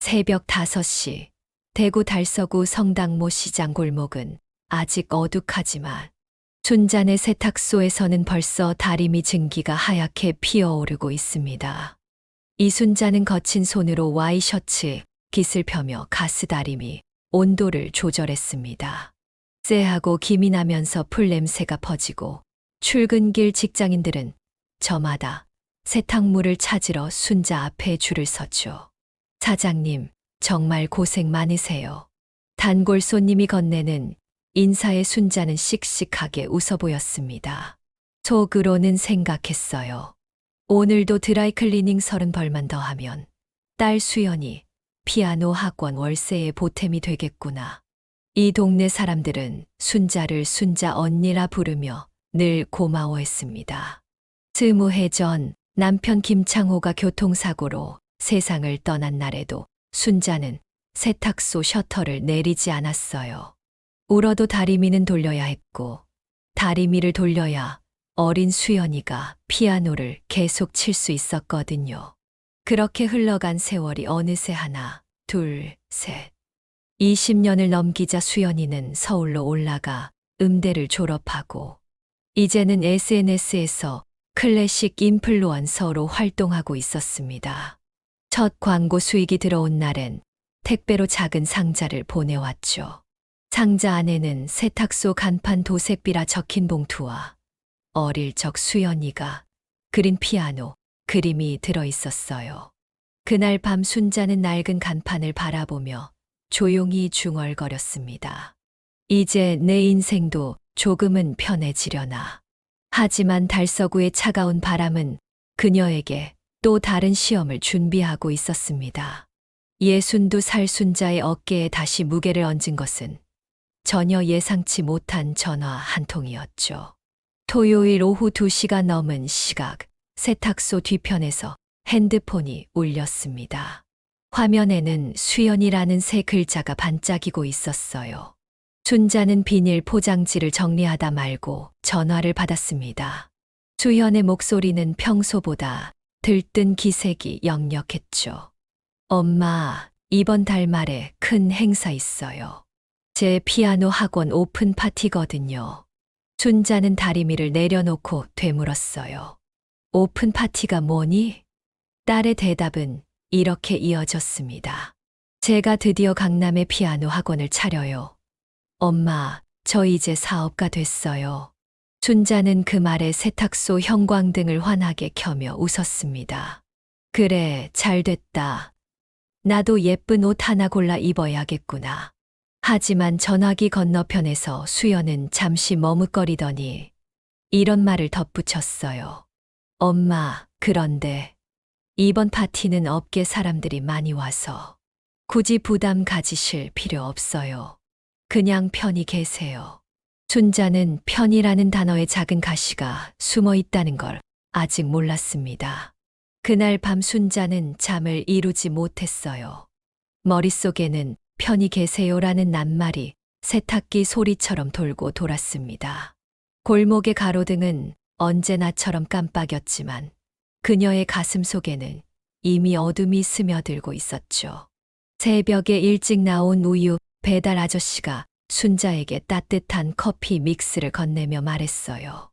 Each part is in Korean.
새벽 5시, 대구 달서구 성당모 시장 골목은 아직 어둑하지만 순잔의 세탁소에서는 벌써 다리미 증기가 하얗게 피어오르고 있습니다. 이순자는 거친 손으로 와이셔츠 깃을 펴며 가스다리미 온도를 조절했습니다. 쎄하고 김이 나면서 풀냄새가 퍼지고 출근길 직장인들은 저마다 세탁물을 찾으러 순자 앞에 줄을 섰죠. 사장님, 정말 고생 많으세요. 단골 손님이 건네는 인사에 순자는 씩씩하게 웃어 보였습니다. 속으로는 생각했어요. 오늘도 드라이클리닝 30벌만 더하면 딸 수연이 피아노 학원 월세의 보탬이 되겠구나. 이 동네 사람들은 순자를 순자 언니라 부르며 늘 고마워했습니다. 20해 전 남편 김창호가 교통사고로 세상을 떠난 날에도 순자는 세탁소 셔터를 내리지 않았어요. 울어도 다리미는 돌려야 했고, 다리미를 돌려야 어린 수연이가 피아노를 계속 칠 수 있었거든요. 그렇게 흘러간 세월이 어느새 하나, 둘, 셋. 20년을 넘기자 수연이는 서울로 올라가 음대를 졸업하고, 이제는 SNS에서 클래식 인플루언서로 활동하고 있었습니다. 첫 광고 수익이 들어온 날엔 택배로 작은 상자를 보내왔죠. 상자 안에는 세탁소 간판 도색비라 적힌 봉투와 어릴 적 수연이가 그린 피아노 그림이 들어 있었어요. 그날 밤 순자는 낡은 간판을 바라보며 조용히 중얼거렸습니다. 이제 내 인생도 조금은 편해지려나. 하지만 달서구의 차가운 바람은 그녀에게 또 다른 시험을 준비하고 있었습니다. 62살 순자의 어깨에 다시 무게를 얹은 것은 전혀 예상치 못한 전화 한 통이었죠. 토요일 오후 2시가 넘은 시각, 세탁소 뒤편에서 핸드폰이 울렸습니다. 화면에는 수연이라는 세 글자가 반짝이고 있었어요. 순자는 비닐 포장지를 정리하다 말고 전화를 받았습니다. 수연의 목소리는 평소보다 들뜬 기색이 역력했죠. 엄마, 이번 달 말에 큰 행사 있어요. 제 피아노 학원 오픈 파티거든요. 순자는 다리미를 내려놓고 되물었어요. 오픈 파티가 뭐니? 딸의 대답은 이렇게 이어졌습니다. 제가 드디어 강남에 피아노 학원을 차려요. 엄마, 저 이제 사업가 됐어요. 순자는 그 말에 세탁소 형광등을 환하게 켜며 웃었습니다. 그래, 잘 됐다. 나도 예쁜 옷 하나 골라 입어야겠구나. 하지만 전화기 건너편에서 수연은 잠시 머뭇거리더니 이런 말을 덧붙였어요. 엄마, 그런데 이번 파티는 업계 사람들이 많이 와서 굳이 부담 가지실 필요 없어요. 그냥 편히 계세요. 순자는 편이라는 단어의 작은 가시가 숨어 있다는 걸 아직 몰랐습니다. 그날 밤 순자는 잠을 이루지 못했어요. 머릿속에는 편히 계세요라는 낱말이 세탁기 소리처럼 돌고 돌았습니다. 골목의 가로등은 언제나처럼 깜빡였지만 그녀의 가슴 속에는 이미 어둠이 스며들고 있었죠. 새벽에 일찍 나온 우유 배달 아저씨가 순자에게 따뜻한 커피 믹스를 건네며 말했어요.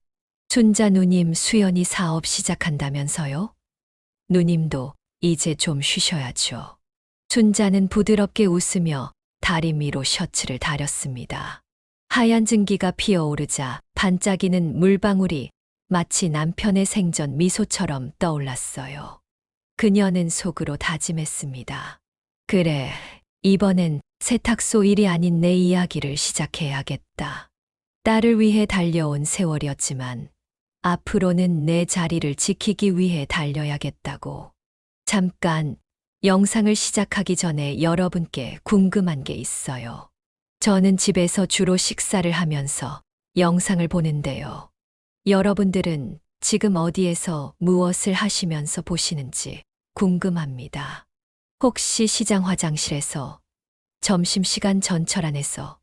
순자 누님, 수연이 사업 시작한다면서요? 누님도 이제 좀 쉬셔야죠. 순자는 부드럽게 웃으며 다리미로 셔츠를 다렸습니다. 하얀 증기가 피어오르자 반짝이는 물방울이 마치 남편의 생전 미소처럼 떠올랐어요. 그녀는 속으로 다짐했습니다. 그래, 이번엔 세탁소 일이 아닌 내 이야기를 시작해야겠다. 딸을 위해 달려온 세월이었지만 앞으로는 내 자리를 지키기 위해 달려야겠다고. 잠깐, 영상을 시작하기 전에 여러분께 궁금한 게 있어요. 저는 집에서 주로 식사를 하면서 영상을 보는데요. 여러분들은 지금 어디에서 무엇을 하시면서 보시는지 궁금합니다. 혹시 시장 화장실에서, 점심시간 전철 안에서,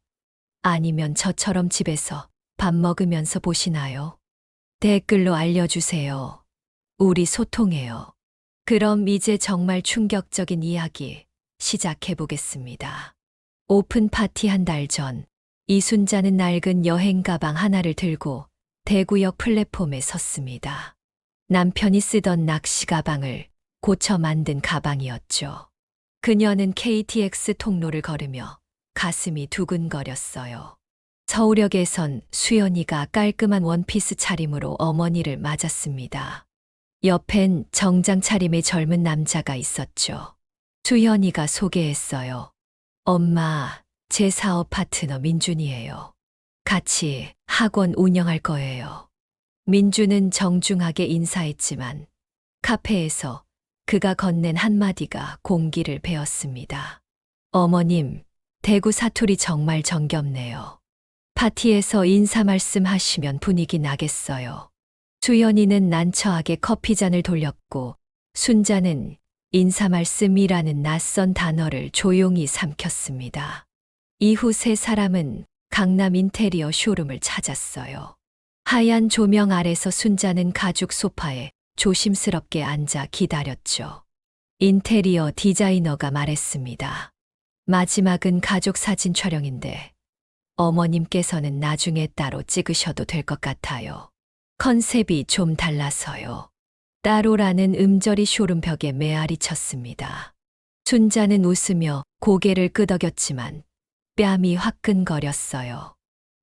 아니면 저처럼 집에서 밥 먹으면서 보시나요? 댓글로 알려주세요. 우리 소통해요. 그럼 이제 정말 충격적인 이야기 시작해 보겠습니다. 오픈 파티 한 달 전, 이순자는 낡은 여행 가방 하나를 들고 대구역 플랫폼에 섰습니다. 남편이 쓰던 낚시 가방을 고쳐 만든 가방이었죠. 그녀는 KTX 통로를 걸으며 가슴이 두근거렸어요. 서울역에선 수연이가 깔끔한 원피스 차림으로 어머니를 맞았습니다. 옆엔 정장 차림의 젊은 남자가 있었죠. 수연이가 소개했어요. 엄마, 제 사업 파트너 민준이에요. 같이 학원 운영할 거예요. 민준은 정중하게 인사했지만 카페에서 그가 건넨 한마디가 공기를 베었습니다. 어머님, 대구 사투리 정말 정겹네요. 파티에서 인사 말씀하시면 분위기 나겠어요. 수연이는 난처하게 커피잔을 돌렸고 순자는 인사 말씀이라는 낯선 단어를 조용히 삼켰습니다. 이후 세 사람은 강남 인테리어 쇼룸을 찾았어요. 하얀 조명 아래서 순자는 가죽 소파에 조심스럽게 앉아 기다렸죠. 인테리어 디자이너가 말했습니다. 마지막은 가족 사진 촬영인데 어머님께서는 나중에 따로 찍으셔도 될 것 같아요. 컨셉이 좀 달라서요. 따로라는 음절이 쇼룸 벽에 메아리 쳤습니다. 순자는 웃으며 고개를 끄덕였지만 뺨이 화끈거렸어요.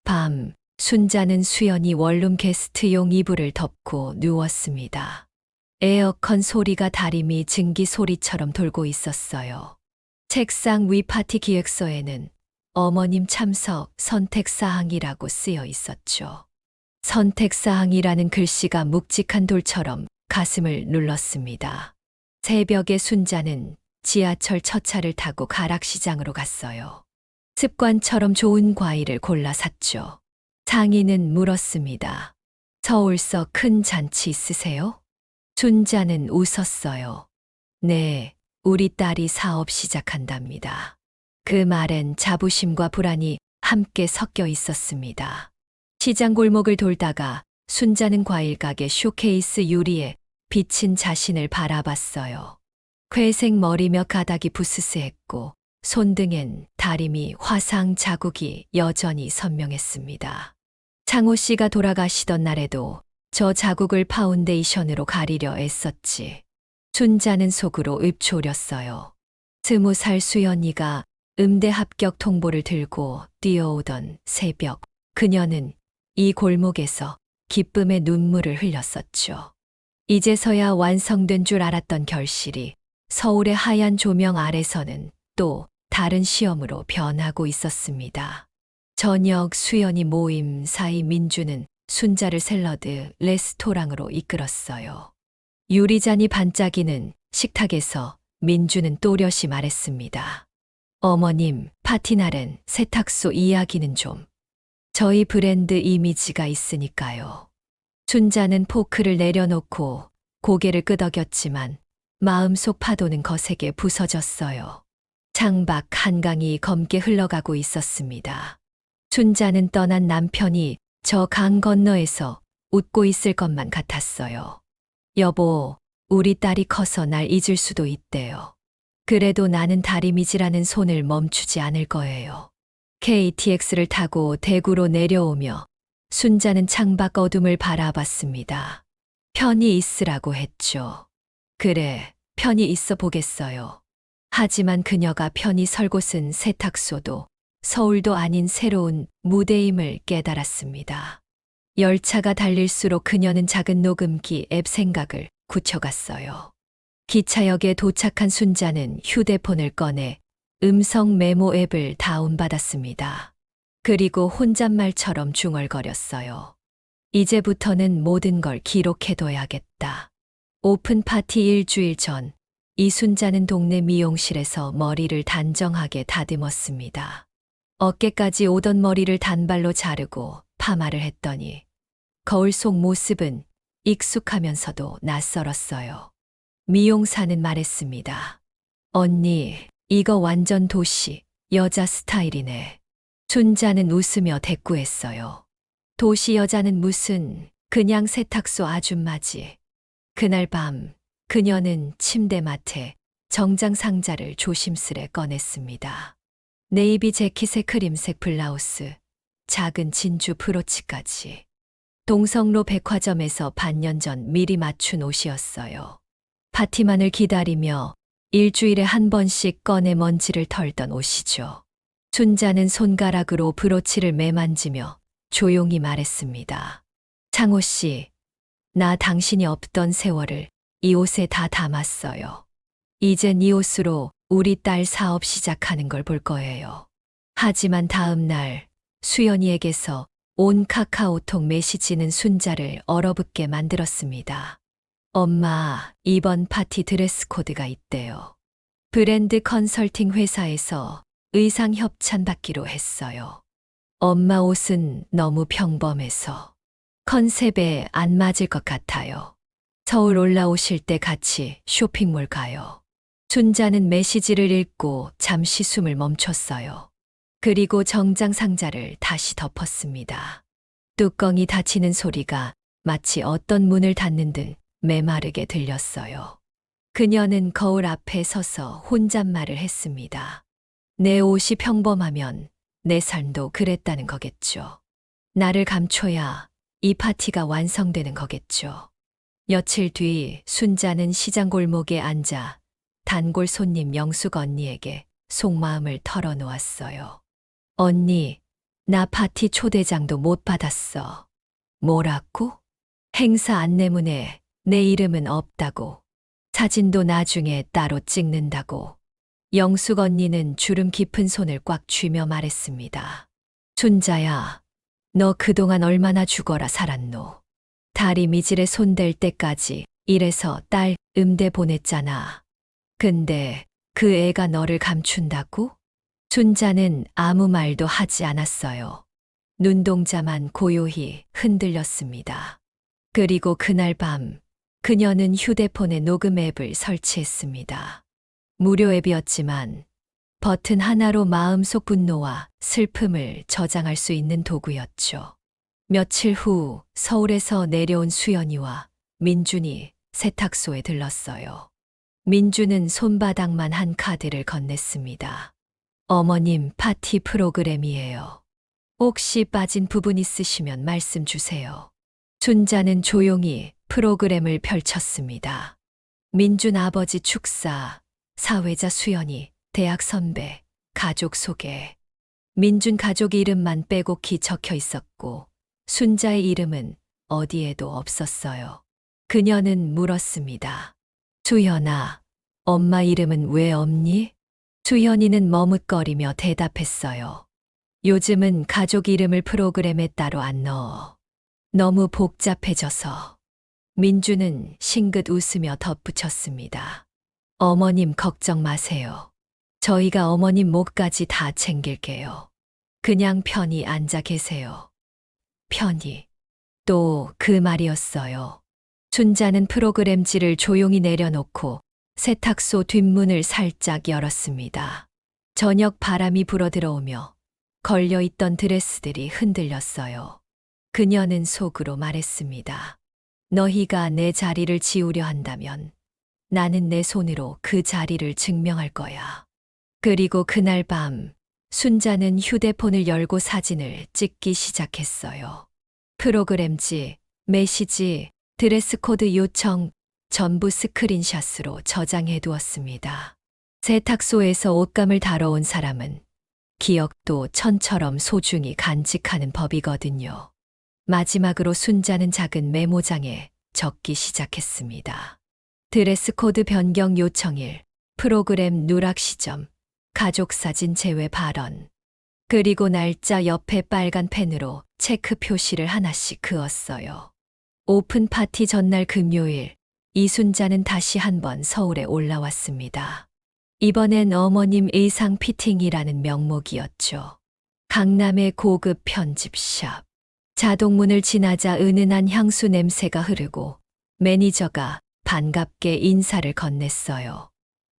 밤, 순자는 수연이 원룸 게스트용 이불을 덮고 누웠습니다. 에어컨 소리가 다리미 증기 소리처럼 돌고 있었어요. 책상 위 파티 기획서에는 어머님 참석 선택사항이라고 쓰여 있었죠. 선택사항이라는 글씨가 묵직한 돌처럼 가슴을 눌렀습니다. 새벽에 순자는 지하철 첫 차를 타고 가락시장으로 갔어요. 습관처럼 좋은 과일을 골라 샀죠. 상인은 물었습니다. 서울서 큰 잔치 있으세요? 순자는 웃었어요. 네, 우리 딸이 사업 시작한답니다. 그 말엔 자부심과 불안이 함께 섞여 있었습니다. 시장 골목을 돌다가 순자는 과일 가게 쇼케이스 유리에 비친 자신을 바라봤어요. 회색 머리며 가닥이 부스스했고 손등엔 다리미 화상 자국이 여전히 선명했습니다. 창호 씨가 돌아가시던 날에도 저 자국을 파운데이션으로 가리려 애썼지. 순자는 속으로 읊조렸어요. 20살 수연이가 음대 합격 통보를 들고 뛰어오던 새벽, 그녀는 이 골목에서 기쁨의 눈물을 흘렸었죠. 이제서야 완성된 줄 알았던 결실이 서울의 하얀 조명 아래서는 또 다른 시험으로 변하고 있었습니다. 저녁 수연이 모임 사이 민주는 순자를 샐러드 레스토랑으로 이끌었어요. 유리잔이 반짝이는 식탁에서 민주는 또렷이 말했습니다. 어머님, 파티날엔 세탁소 이야기는 좀. 저희 브랜드 이미지가 있으니까요. 순자는 포크를 내려놓고 고개를 끄덕였지만 마음속 파도는 거세게 부서졌어요. 창밖 한강이 검게 흘러가고 있었습니다. 순자는 떠난 남편이 저 강 건너에서 웃고 있을 것만 같았어요. 여보, 우리 딸이 커서 날 잊을 수도 있대요. 그래도 나는 다리미지라는 손을 멈추지 않을 거예요. KTX를 타고 대구로 내려오며 순자는 창밖 어둠을 바라봤습니다. 편히 있으라고 했죠. 그래, 편히 있어 보겠어요. 하지만 그녀가 편히 설 곳은 세탁소도 서울도 아닌 새로운 무대임을 깨달았습니다. 열차가 달릴수록 그녀는 작은 녹음기 앱 생각을 굳혀갔어요. 기차역에 도착한 순자는 휴대폰을 꺼내 음성 메모 앱을 다운받았습니다. 그리고 혼잣말처럼 중얼거렸어요. 이제부터는 모든 걸 기록해둬야겠다. 오픈 파티 일주일 전, 이순자는 동네 미용실에서 머리를 단정하게 다듬었습니다. 어깨까지 오던 머리를 단발로 자르고 파마를 했더니 거울 속 모습은 익숙하면서도 낯설었어요. 미용사는 말했습니다. 언니, 이거 완전 도시, 여자 스타일이네. 순자는 웃으며 대꾸했어요. 도시 여자는 무슨, 그냥 세탁소 아줌마지. 그날 밤, 그녀는 침대맡에 정장 상자를 조심스레 꺼냈습니다. 네이비 재킷에 크림색 블라우스, 작은 진주 브로치까지. 동성로 백화점에서 반년 전 미리 맞춘 옷이었어요. 파티만을 기다리며 일주일에 한 번씩 꺼내 먼지를 털던 옷이죠. 순자는 손가락으로 브로치를 매만지며 조용히 말했습니다. 창호 씨, 나 당신이 없던 세월을 이 옷에 다 담았어요. 이젠 이 옷으로 우리 딸 사업 시작하는 걸 볼 거예요. 하지만 다음 날 수연이에게서 온 카카오톡 메시지는 순자를 얼어붙게 만들었습니다. 엄마, 이번 파티 드레스 코드가 있대요. 브랜드 컨설팅 회사에서 의상 협찬 받기로 했어요. 엄마 옷은 너무 평범해서 컨셉에 안 맞을 것 같아요. 서울 올라오실 때 같이 쇼핑몰 가요. 순자는 메시지를 읽고 잠시 숨을 멈췄어요. 그리고 정장 상자를 다시 덮었습니다. 뚜껑이 닫히는 소리가 마치 어떤 문을 닫는 듯 메마르게 들렸어요. 그녀는 거울 앞에 서서 혼잣말을 했습니다. 내 옷이 평범하면 내 삶도 그랬다는 거겠죠. 나를 감춰야 이 파티가 완성되는 거겠죠. 며칠 뒤 순자는 시장 골목에 앉아 단골 손님 영숙 언니에게 속마음을 털어놓았어요. 언니, 나 파티 초대장도 못 받았어. 뭐라고? 행사 안내문에 내 이름은 없다고. 사진도 나중에 따로 찍는다고. 영숙 언니는 주름 깊은 손을 꽉 쥐며 말했습니다. 순자야, 너 그동안 얼마나 죽어라 살았노. 다리 미질에 손댈 때까지 일해서 딸 음대 보냈잖아. 근데 그 애가 너를 감춘다고? 순자는 아무 말도 하지 않았어요. 눈동자만 고요히 흔들렸습니다. 그리고 그날 밤 그녀는 휴대폰에 녹음 앱을 설치했습니다. 무료 앱이었지만 버튼 하나로 마음속 분노와 슬픔을 저장할 수 있는 도구였죠. 며칠 후 서울에서 내려온 수연이와 민준이 세탁소에 들렀어요. 민준은 손바닥만 한 카드를 건넸습니다. 어머님 파티 프로그램이에요. 혹시 빠진 부분 있으시면 말씀 주세요. 순자는 조용히 프로그램을 펼쳤습니다. 민준 아버지 축사, 사회자 수연이, 대학 선배, 가족 소개. 민준 가족 이름만 빼곡히 적혀 있었고 순자의 이름은 어디에도 없었어요. 그녀는 물었습니다. 수연아, 엄마 이름은 왜 없니? 수연이는 머뭇거리며 대답했어요. 요즘은 가족 이름을 프로그램에 따로 안 넣어. 너무 복잡해져서. 민주는 싱긋 웃으며 덧붙였습니다. 어머님 걱정 마세요. 저희가 어머님 목까지 다 챙길게요. 그냥 편히 앉아 계세요. 편히. 또 그 말이었어요. 순자는 프로그램지를 조용히 내려놓고 세탁소 뒷문을 살짝 열었습니다. 저녁 바람이 불어들어오며 걸려있던 드레스들이 흔들렸어요. 그녀는 속으로 말했습니다. 너희가 내 자리를 지우려 한다면 나는 내 손으로 그 자리를 증명할 거야. 그리고 그날 밤 순자는 휴대폰을 열고 사진을 찍기 시작했어요. 프로그램지, 메시지, 드레스 코드 요청 전부 스크린샷으로 저장해 두었습니다. 세탁소에서 옷감을 다뤄온 사람은 기억도 천처럼 소중히 간직하는 법이거든요. 마지막으로 순자는 작은 메모장에 적기 시작했습니다. 드레스 코드 변경 요청일, 프로그램 누락 시점, 가족 사진 제외 발언. 그리고 날짜 옆에 빨간 펜으로 체크 표시를 하나씩 그었어요. 오픈 파티 전날 금요일, 이순자는 다시 한번 서울에 올라왔습니다. 이번엔 어머님 의상 피팅이라는 명목이었죠. 강남의 고급 편집샵. 자동문을 지나자 은은한 향수 냄새가 흐르고 매니저가 반갑게 인사를 건넸어요.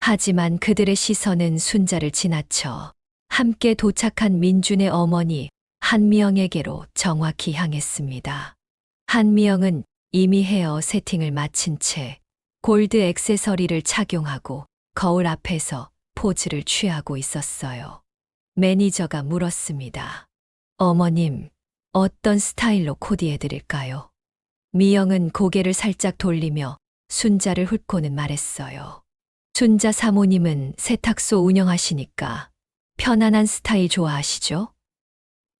하지만 그들의 시선은 순자를 지나쳐 함께 도착한 민준의 어머니 한미영에게로 정확히 향했습니다. 한미영은 이미 헤어 세팅을 마친 채 골드 액세서리를 착용하고 거울 앞에서 포즈를 취하고 있었어요. 매니저가 물었습니다. 어머님, 어떤 스타일로 코디해드릴까요? 미영은 고개를 살짝 돌리며 순자를 훑고는 말했어요. 순자 사모님은 세탁소 운영하시니까 편안한 스타일 좋아하시죠?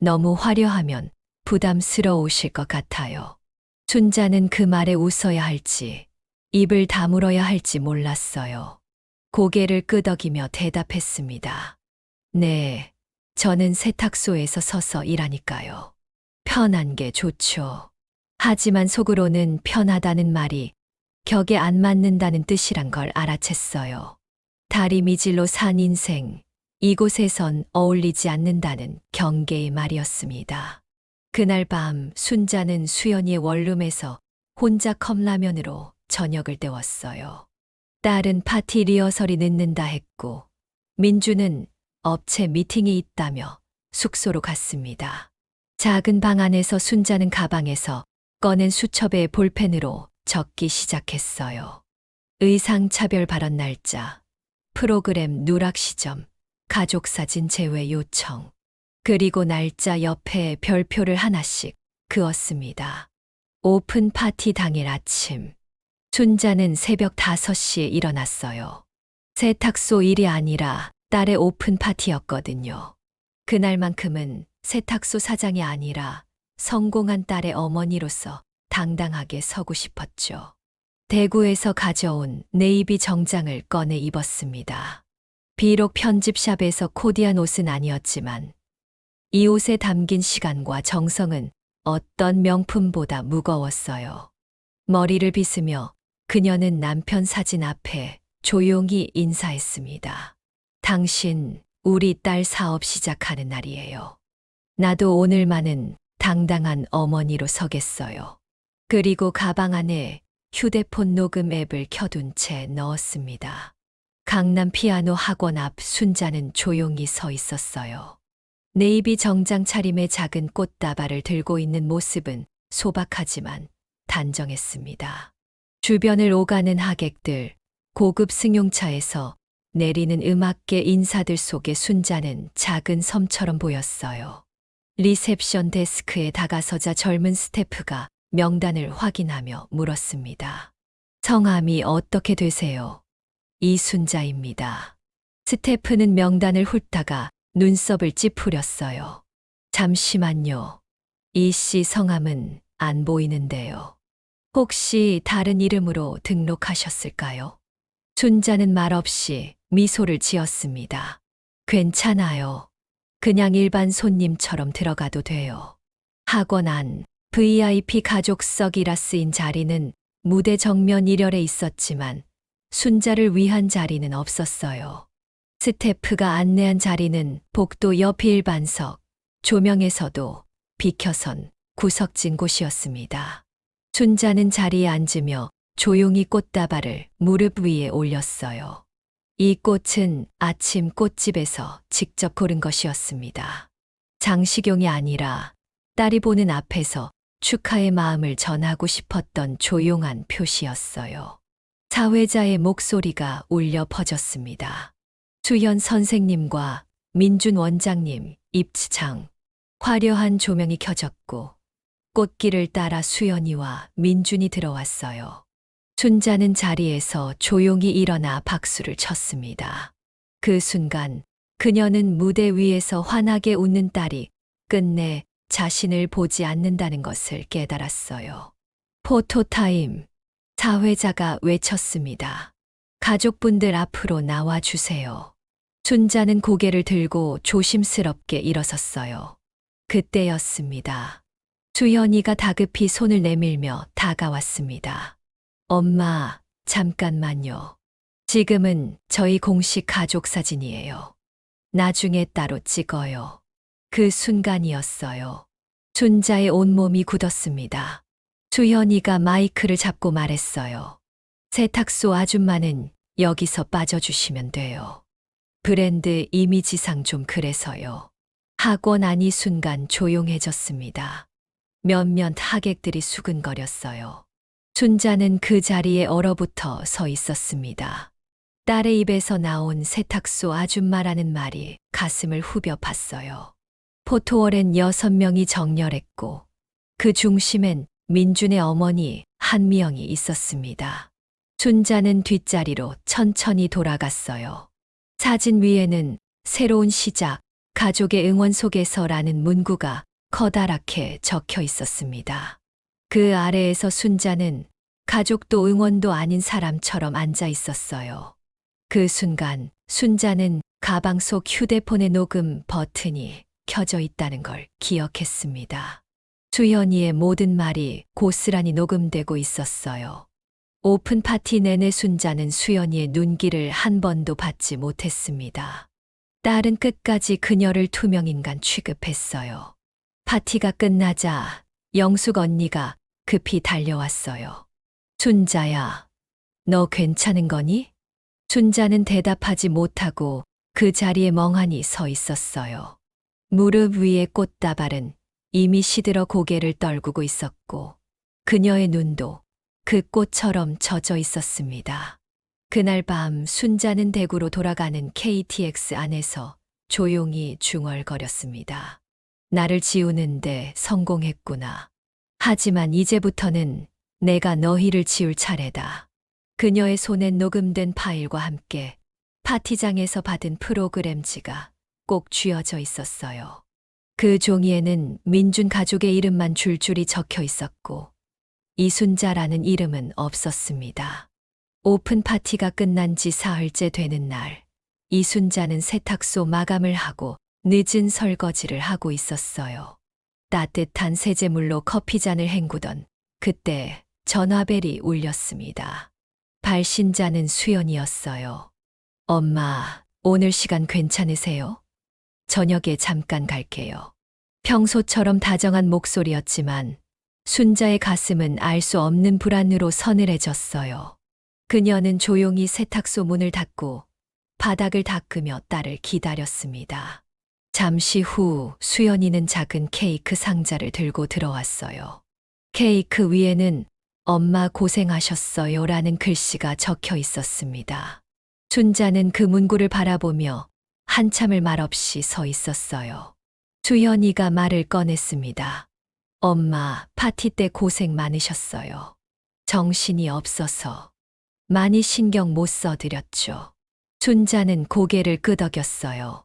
너무 화려하면 부담스러우실 것 같아요. 순자는 그 말에 웃어야 할지 입을 다물어야 할지 몰랐어요. 고개를 끄덕이며 대답했습니다. 네, 저는 세탁소에서 서서 일하니까요. 편한 게 좋죠. 하지만 속으로는 편하다는 말이 격에 안 맞는다는 뜻이란 걸 알아챘어요. 다리 미질로 산 인생, 이곳에선 어울리지 않는다는 경계의 말이었습니다. 그날 밤 순자는 수연이의 원룸에서 혼자 컵라면으로 저녁을 때웠어요. 딸은 파티 리허설이 늦는다 했고 민주는 업체 미팅이 있다며 숙소로 갔습니다. 작은 방 안에서 순자는 가방에서 꺼낸 수첩에 볼펜으로 적기 시작했어요. 의상 차별 발언 날짜, 프로그램 누락 시점, 가족사진 제외 요청, 그리고 날짜 옆에 별표를 하나씩 그었습니다. 오픈 파티 당일 아침, 순자는 새벽 5시에 일어났어요. 세탁소 일이 아니라 딸의 오픈 파티였거든요. 그날만큼은 세탁소 사장이 아니라 성공한 딸의 어머니로서 당당하게 서고 싶었죠. 대구에서 가져온 네이비 정장을 꺼내 입었습니다. 비록 편집샵에서 코디한 옷은 아니었지만 이 옷에 담긴 시간과 정성은 어떤 명품보다 무거웠어요. 머리를 빗으며 그녀는 남편 사진 앞에 조용히 인사했습니다. 당신, 우리 딸 사업 시작하는 날이에요. 나도 오늘만은 당당한 어머니로 서겠어요. 그리고 가방 안에 휴대폰 녹음 앱을 켜둔 채 넣었습니다. 강남 피아노 학원 앞 순자는 조용히 서 있었어요. 네이비 정장 차림의 작은 꽃다발을 들고 있는 모습은 소박하지만 단정했습니다. 주변을 오가는 하객들, 고급 승용차에서 내리는 음악계 인사들 속에 순자는 작은 섬처럼 보였어요. 리셉션 데스크에 다가서자 젊은 스태프가 명단을 확인하며 물었습니다. 성함이 어떻게 되세요? 이순자입니다. 스태프는 명단을 훑다가 눈썹을 찌푸렸어요. 잠시만요. 이 씨 성함은 안 보이는데요. 혹시 다른 이름으로 등록하셨을까요? 순자는 말없이 미소를 지었습니다. 괜찮아요. 그냥 일반 손님처럼 들어가도 돼요. 학원 안 VIP 가족석이라 쓰인 자리는 무대 정면 1열에 있었지만 순자를 위한 자리는 없었어요. 스태프가 안내한 자리는 복도 옆 일반석, 조명에서도 비켜선 구석진 곳이었습니다. 순자는 자리에 앉으며 조용히 꽃다발을 무릎 위에 올렸어요. 이 꽃은 아침 꽃집에서 직접 고른 것이었습니다. 장식용이 아니라 딸이 보는 앞에서 축하의 마음을 전하고 싶었던 조용한 표시였어요. 사회자의 목소리가 울려 퍼졌습니다. 수현 선생님과 민준 원장님 입장. 화려한 조명이 켜졌고 꽃길을 따라 수연이와 민준이 들어왔어요. 순자는 자리에서 조용히 일어나 박수를 쳤습니다. 그 순간 그녀는 무대 위에서 환하게 웃는 딸이 끝내 자신을 보지 않는다는 것을 깨달았어요. 포토타임. 사회자가 외쳤습니다. 가족분들 앞으로 나와주세요. 순자는 고개를 들고 조심스럽게 일어섰어요. 그때였습니다. 수연이가 다급히 손을 내밀며 다가왔습니다. 엄마, 잠깐만요. 지금은 저희 공식 가족 사진이에요. 나중에 따로 찍어요. 그 순간이었어요. 순자의 온몸이 굳었습니다. 수연이가 마이크를 잡고 말했어요. 세탁소 아줌마는 여기서 빠져주시면 돼요. 브랜드 이미지상 좀 그래서요. 학원 안이 순간 조용해졌습니다. 몇몇 하객들이 수근거렸어요. 순자는 그 자리에 얼어붙어 서 있었습니다. 딸의 입에서 나온 세탁소 아줌마라는 말이 가슴을 후벼 팠어요. 포토월엔 6명이 정렬했고 그 중심엔 민준의 어머니 한미영이 있었습니다. 순자는 뒷자리로 천천히 돌아갔어요. 사진 위에는 새로운 시작, 가족의 응원 속에서라는 문구가 커다랗게 적혀 있었습니다. 그 아래에서 순자는 가족도 응원도 아닌 사람처럼 앉아 있었어요. 그 순간 순자는 가방 속 휴대폰의 녹음 버튼이 켜져 있다는 걸 기억했습니다. 수연이의 모든 말이 고스란히 녹음되고 있었어요. 오픈 파티 내내 순자는 수연이의 눈길을 한 번도 받지 못했습니다. 딸은 끝까지 그녀를 투명인간 취급했어요. 파티가 끝나자 영숙 언니가 급히 달려왔어요. 순자야, 너 괜찮은 거니? 순자는 대답하지 못하고 그 자리에 멍하니 서 있었어요. 무릎 위에 꽃다발은 이미 시들어 고개를 떨구고 있었고 그녀의 눈도 그 꽃처럼 젖어 있었습니다. 그날 밤 순자는 대구로 돌아가는 KTX 안에서 조용히 중얼거렸습니다. 나를 지우는데 성공했구나. 하지만 이제부터는 내가 너희를 지울 차례다. 그녀의 손엔 녹음된 파일과 함께 파티장에서 받은 프로그램지가 꼭 쥐어져 있었어요. 그 종이에는 민준 가족의 이름만 줄줄이 적혀 있었고 이순자라는 이름은 없었습니다. 오픈 파티가 끝난 지 사흘째 되는 날, 이순자는 세탁소 마감을 하고 늦은 설거지를 하고 있었어요. 따뜻한 세제물로 커피잔을 헹구던 그때 전화벨이 울렸습니다. 발신자는 수연이었어요. 엄마, 오늘 시간 괜찮으세요? 저녁에 잠깐 갈게요. 평소처럼 다정한 목소리였지만 순자의 가슴은 알 수 없는 불안으로 서늘해졌어요. 그녀는 조용히 세탁소 문을 닫고 바닥을 닦으며 딸을 기다렸습니다. 잠시 후 수연이는 작은 케이크 상자를 들고 들어왔어요. 케이크 위에는 엄마 고생하셨어요 라는 글씨가 적혀 있었습니다. 순자는 그 문구를 바라보며 한참을 말없이 서 있었어요. 수연이가 말을 꺼냈습니다. 엄마, 파티 때 고생 많으셨어요. 정신이 없어서 많이 신경 못 써드렸죠. 순자는 고개를 끄덕였어요.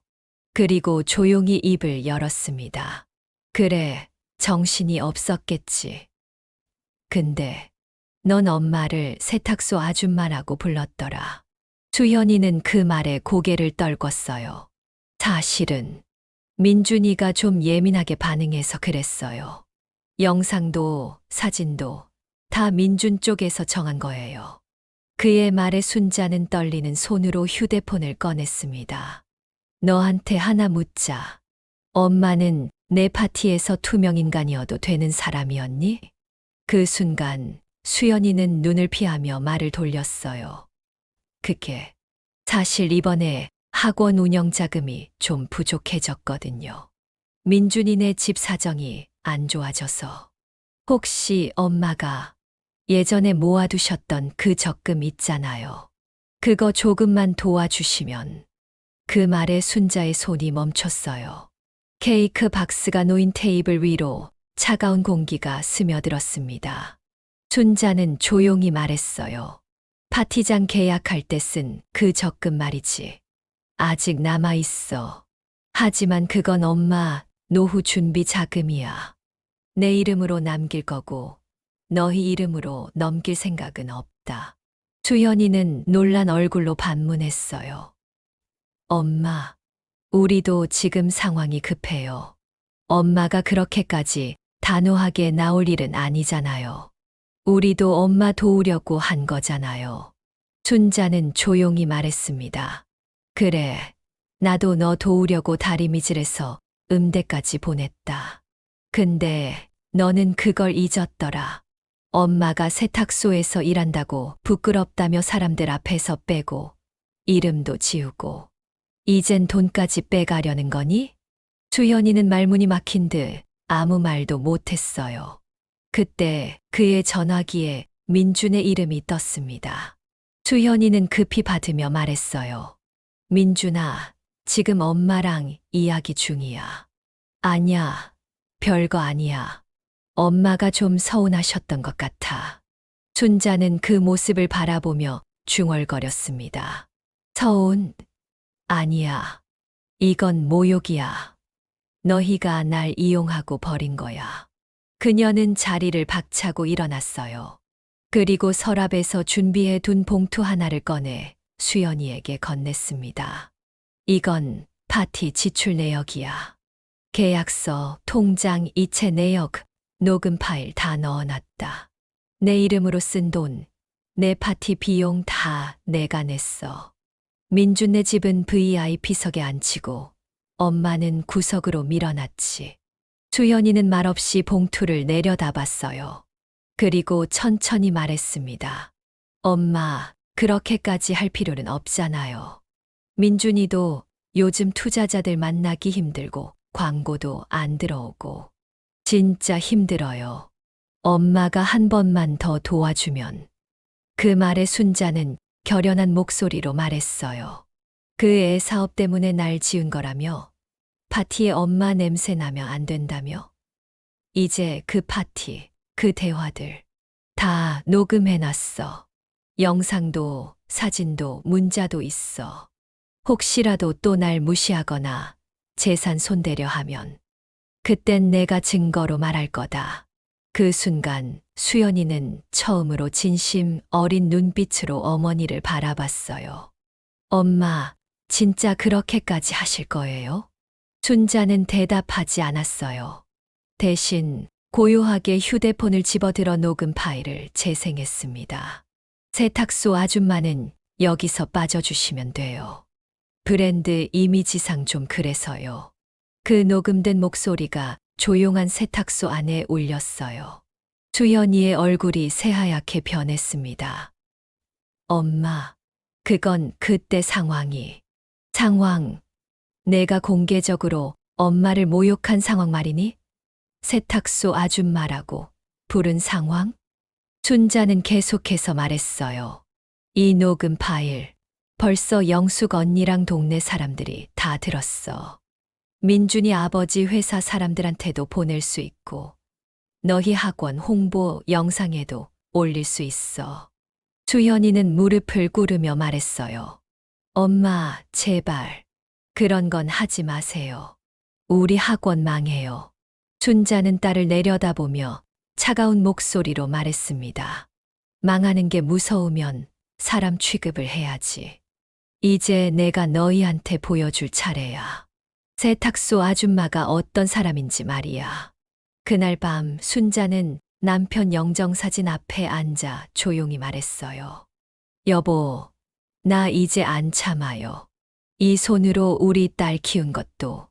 그리고 조용히 입을 열었습니다. 그래, 정신이 없었겠지. 근데 넌 엄마를 세탁소 아줌마라고 불렀더라. 수연이는 그 말에 고개를 떨궜어요. 사실은 민준이가 좀 예민하게 반응해서 그랬어요. 영상도 사진도 다 민준 쪽에서 정한 거예요. 그의 말에 순자는 떨리는 손으로 휴대폰을 꺼냈습니다. 너한테 하나 묻자. 엄마는 내 파티에서 투명인간이어도 되는 사람이었니? 그 순간 수연이는 눈을 피하며 말을 돌렸어요. 그게 사실 이번에 학원 운영 자금이 좀 부족해졌거든요. 민준이네 집 사정이 안 좋아져서. 혹시 엄마가 예전에 모아두셨던 그 적금 있잖아요. 그거 조금만 도와주시면. 그 말에 순자의 손이 멈췄어요. 케이크 박스가 놓인 테이블 위로 차가운 공기가 스며들었습니다. 순자는 조용히 말했어요. 파티장 계약할 때 쓴 그 적금 말이지. 아직 남아있어. 하지만 그건 엄마 노후 준비 자금이야. 내 이름으로 남길 거고 너희 이름으로 넘길 생각은 없다. 수연이는 놀란 얼굴로 반문했어요. 엄마, 우리도 지금 상황이 급해요. 엄마가 그렇게까지 단호하게 나올 일은 아니잖아요. 우리도 엄마 도우려고 한 거잖아요. 순자는 조용히 말했습니다. 그래, 나도 너 도우려고 다리미질해서 음대까지 보냈다. 근데 너는 그걸 잊었더라. 엄마가 세탁소에서 일한다고 부끄럽다며 사람들 앞에서 빼고 이름도 지우고 이젠 돈까지 빼가려는 거니? 수연이는 말문이 막힌 듯 아무 말도 못했어요. 그때 그의 전화기에 민준의 이름이 떴습니다. 주현이는 급히 받으며 말했어요. 민준아, 지금 엄마랑 이야기 중이야. 아니야, 별거 아니야. 엄마가 좀 서운하셨던 것 같아. 순자는 그 모습을 바라보며 중얼거렸습니다. 서운? 아니야. 이건 모욕이야. 너희가 날 이용하고 버린 거야. 그녀는 자리를 박차고 일어났어요. 그리고 서랍에서 준비해 둔 봉투 하나를 꺼내 수연이에게 건넸습니다. 이건 파티 지출 내역이야. 계약서, 통장, 이체 내역, 녹음 파일 다 넣어놨다. 내 이름으로 쓴 돈, 내 파티 비용 다 내가 냈어. 민준네 집은 VIP석에 앉히고 엄마는 구석으로 밀어놨지. 수연이는 말없이 봉투를 내려다봤어요. 그리고 천천히 말했습니다. 엄마, 그렇게까지 할 필요는 없잖아요. 민준이도 요즘 투자자들 만나기 힘들고 광고도 안 들어오고 진짜 힘들어요. 엄마가 한 번만 더 도와주면. 그 말에 순자는 결연한 목소리로 말했어요. 그 애 사업 때문에 날 지은 거라며? 파티에 엄마 냄새 나면 안 된다며? 이제 그 파티, 그 대화들 다 녹음해놨어. 영상도 사진도 문자도 있어. 혹시라도 또 날 무시하거나 재산 손대려 하면 그땐 내가 증거로 말할 거다. 그 순간 수연이는 처음으로 진심 어린 눈빛으로 어머니를 바라봤어요. 엄마, 진짜 그렇게까지 하실 거예요? 순자는 대답하지 않았어요. 대신 고요하게 휴대폰을 집어들어 녹음 파일을 재생했습니다. 세탁소 아줌마는 여기서 빠져주시면 돼요. 브랜드 이미지상 좀 그래서요. 그 녹음된 목소리가 조용한 세탁소 안에 울렸어요. 수연이의 얼굴이 새하얗게 변했습니다. 엄마, 그건 그때 상황, 내가 공개적으로 엄마를 모욕한 상황 말이니? 세탁소 아줌마라고 부른 상황? 순자는 계속해서 말했어요. 이 녹음 파일, 벌써 영숙 언니랑 동네 사람들이 다 들었어. 민준이 아버지 회사 사람들한테도 보낼 수 있고, 너희 학원 홍보 영상에도 올릴 수 있어. 수현이는 무릎을 꿇으며 말했어요. 엄마, 제발. 그런 건 하지 마세요. 우리 학원 망해요. 순자는 딸을 내려다보며 차가운 목소리로 말했습니다. 망하는 게 무서우면 사람 취급을 해야지. 이제 내가 너희한테 보여줄 차례야. 세탁소 아줌마가 어떤 사람인지 말이야. 그날 밤 순자는 남편 영정사진 앞에 앉아 조용히 말했어요. 여보, 나 이제 안 참아요. 이 손으로 우리 딸 키운 것도,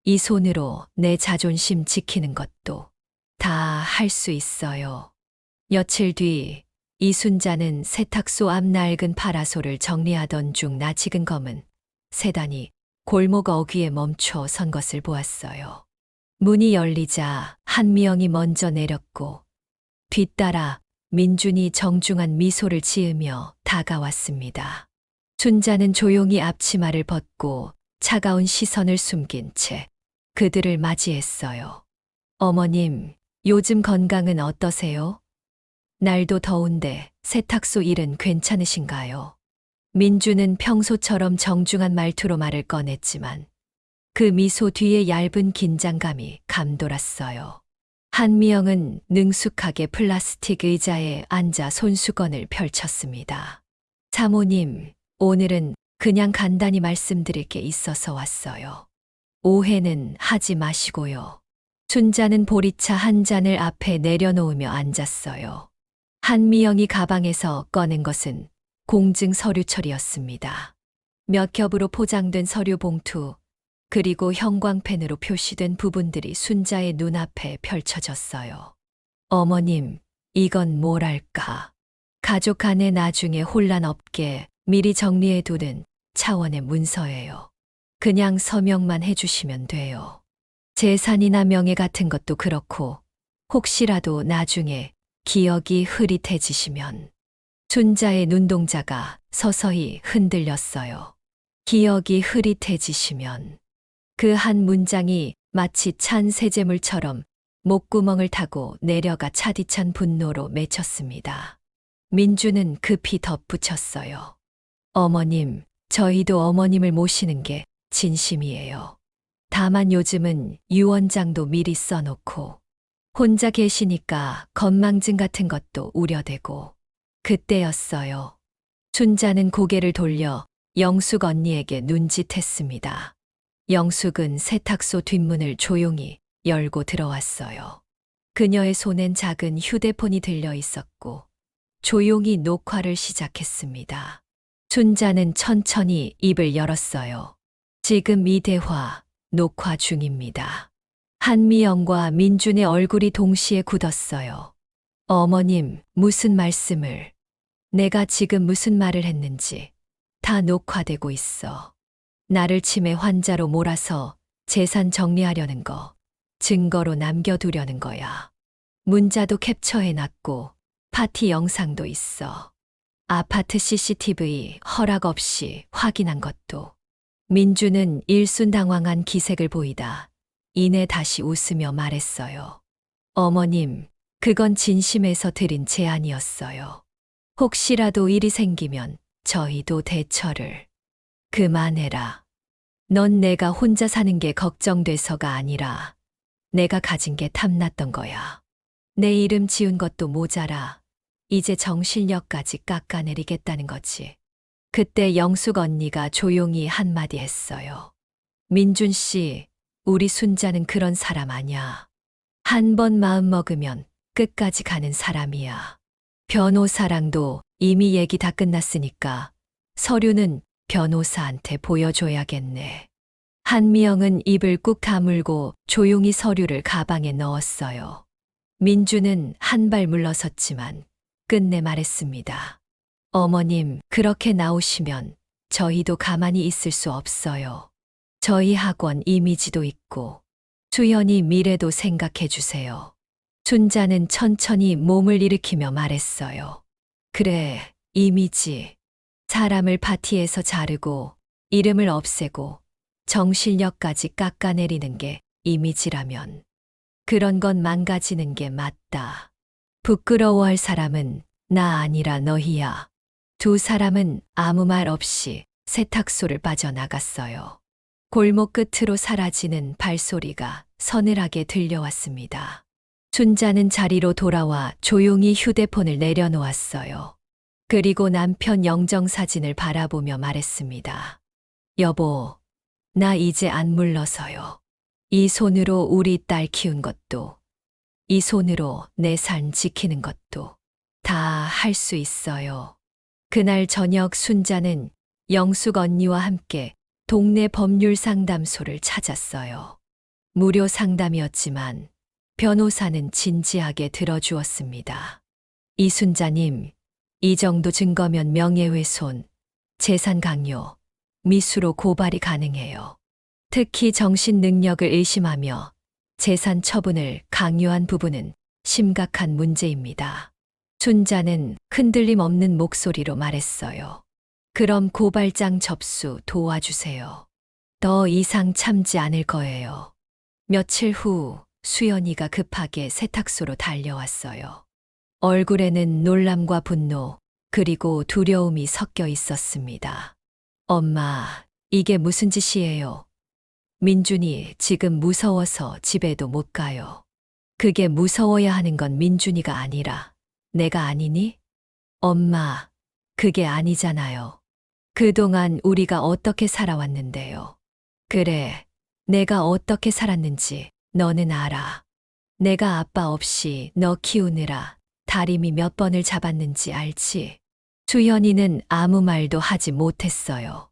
이 손으로 내 자존심 지키는 것도 다 할 수 있어요. 며칠 뒤 이순자는 세탁소 앞 낡은 파라솔을 정리하던 중 낯익은 검은 세단이 골목 어귀에 멈춰 선 것을 보았어요. 문이 열리자 한미영이 먼저 내렸고 뒤따라 민준이 정중한 미소를 지으며 다가왔습니다. 순자는 조용히 앞치마를 벗고 차가운 시선을 숨긴 채 그들을 맞이했어요. 어머님, 요즘 건강은 어떠세요? 날도 더운데 세탁소 일은 괜찮으신가요? 민주는 평소처럼 정중한 말투로 말을 꺼냈지만 그 미소 뒤에 얇은 긴장감이 감돌았어요. 한미영은 능숙하게 플라스틱 의자에 앉아 손수건을 펼쳤습니다. 사모님, 오늘은 그냥 간단히 말씀드릴 게 있어서 왔어요. 오해는 하지 마시고요. 순자는 보리차 한 잔을 앞에 내려놓으며 앉았어요. 한미영이 가방에서 꺼낸 것은 공증 서류철이었습니다. 몇 겹으로 포장된 서류 봉투, 그리고 형광펜으로 표시된 부분들이 순자의 눈앞에 펼쳐졌어요. 어머님, 이건 뭐랄까. 가족 간에 나중에 혼란 없게 미리 정리해두는 차원의 문서예요. 그냥 서명만 해주시면 돼요. 재산이나 명예 같은 것도 그렇고 혹시라도 나중에 기억이 흐릿해지시면. 춘자의 눈동자가 서서히 흔들렸어요. 기억이 흐릿해지시면 그 한 문장이 마치 찬 세제물처럼 목구멍을 타고 내려가 차디찬 분노로 맺혔습니다. 민주는 급히 덧붙였어요. 어머님, 저희도 어머님을 모시는 게 진심이에요. 다만 요즘은 유언장도 미리 써놓고 혼자 계시니까 건망증 같은 것도 우려되고. 그때였어요. 춘자는 고개를 돌려 영숙 언니에게 눈짓했습니다. 영숙은 세탁소 뒷문을 조용히 열고 들어왔어요. 그녀의 손엔 작은 휴대폰이 들려 있었고 조용히 녹화를 시작했습니다. 춘자는 천천히 입을 열었어요. 지금 이 대화 녹화 중입니다. 한미영과 민준의 얼굴이 동시에 굳었어요. 어머님, 무슨 말씀을, 내가 지금 무슨 말을 했는지 다 녹화되고 있어. 나를 치매 환자로 몰아서 재산 정리하려는 거, 증거로 남겨두려는 거야. 문자도 캡처해놨고 파티 영상도 있어. 아파트 CCTV 허락 없이 확인한 것도. 민주는 일순당황한 기색을 보이다 이내 다시 웃으며 말했어요. 어머님, 그건 진심에서 드린 제안이었어요. 혹시라도 일이 생기면 저희도 대처를. 그만해라. 넌 내가 혼자 사는 게 걱정돼서가 아니라 내가 가진 게 탐났던 거야. 내 이름 지은 것도 모자라 이제 정실력까지 깎아내리겠다는 거지. 그때 영숙 언니가 조용히 한마디 했어요. 민준 씨, 우리 순자는 그런 사람 아냐. 한 번 마음 먹으면 끝까지 가는 사람이야. 변호사랑도 이미 얘기 다 끝났으니까 서류는 변호사한테 보여줘야겠네. 한미영은 입을 꾹 다물고 조용히 서류를 가방에 넣었어요. 민주는 한 발 물러섰지만 끝내 말했습니다. 어머님, 그렇게 나오시면 저희도 가만히 있을 수 없어요. 저희 학원 이미지도 있고 수연이 미래도 생각해 주세요. 춘자는 천천히 몸을 일으키며 말했어요. 그래, 이미지. 사람을 파티에서 자르고 이름을 없애고 정실력까지 깎아내리는 게 이미지라면 그런 건 망가지는 게 맞다. 부끄러워할 사람은 나 아니라 너희야. 두 사람은 아무 말 없이 세탁소를 빠져나갔어요. 골목 끝으로 사라지는 발소리가 서늘하게 들려왔습니다. 춘자는 자리로 돌아와 조용히 휴대폰을 내려놓았어요. 그리고 남편 영정사진을 바라보며 말했습니다. 여보, 나 이제 안 물러서요. 이 손으로 우리 딸 키운 것도, 이 손으로 내 삶 지키는 것도 다 할 수 있어요. 그날 저녁 순자는 영숙 언니와 함께 동네 법률 상담소를 찾았어요. 무료 상담이었지만 변호사는 진지하게 들어주었습니다. 이순자님, 이 정도 증거면 명예훼손, 재산 강요, 미수로 고발이 가능해요. 특히 정신 능력을 의심하며 재산 처분을 강요한 부분은 심각한 문제입니다. 춘자는 흔들림 없는 목소리로 말했어요. 그럼 고발장 접수 도와주세요. 더 이상 참지 않을 거예요. 며칠 후 수연이가 급하게 세탁소로 달려왔어요. 얼굴에는 놀람과 분노, 그리고 두려움이 섞여 있었습니다. 엄마, 이게 무슨 짓이에요? 민준이 지금 무서워서 집에도 못 가요. 그게 무서워야 하는 건 민준이가 아니라 내가 아니니? 엄마, 그게 아니잖아요. 그동안 우리가 어떻게 살아왔는데요. 그래, 내가 어떻게 살았는지 너는 알아. 내가 아빠 없이 너 키우느라 다리미 몇 번을 잡았는지 알지? 수연이는 아무 말도 하지 못했어요.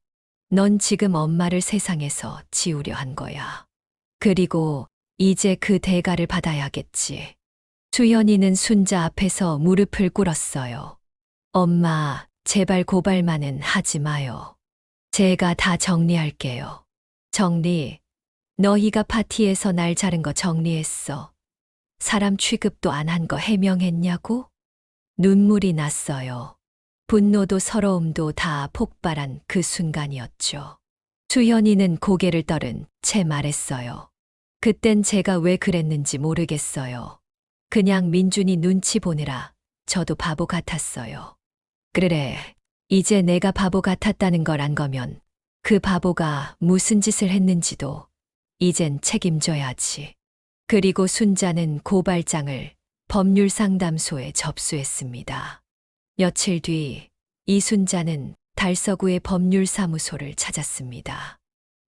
넌 지금 엄마를 세상에서 지우려 한 거야. 그리고 이제 그 대가를 받아야겠지. 수연이는 순자 앞에서 무릎을 꿇었어요. 엄마, 제발 고발만은 하지 마요. 제가 다 정리할게요. 정리. 너희가 파티에서 날 자른 거 정리했어. 사람 취급도 안 한 거 해명했냐고? 눈물이 났어요. 분노도 서러움도 다 폭발한 그 순간이었죠. 수현이는 고개를 떨은 채 말했어요. 그땐 제가 왜 그랬는지 모르겠어요. 그냥 민준이 눈치 보느라 저도 바보 같았어요. 그래, 이제 내가 바보 같았다는 걸 안 거면 그 바보가 무슨 짓을 했는지도 이젠 책임져야지. 그리고 순자는 고발장을 법률상담소에 접수했습니다. 며칠 뒤 이순자는 달서구의 법률사무소를 찾았습니다.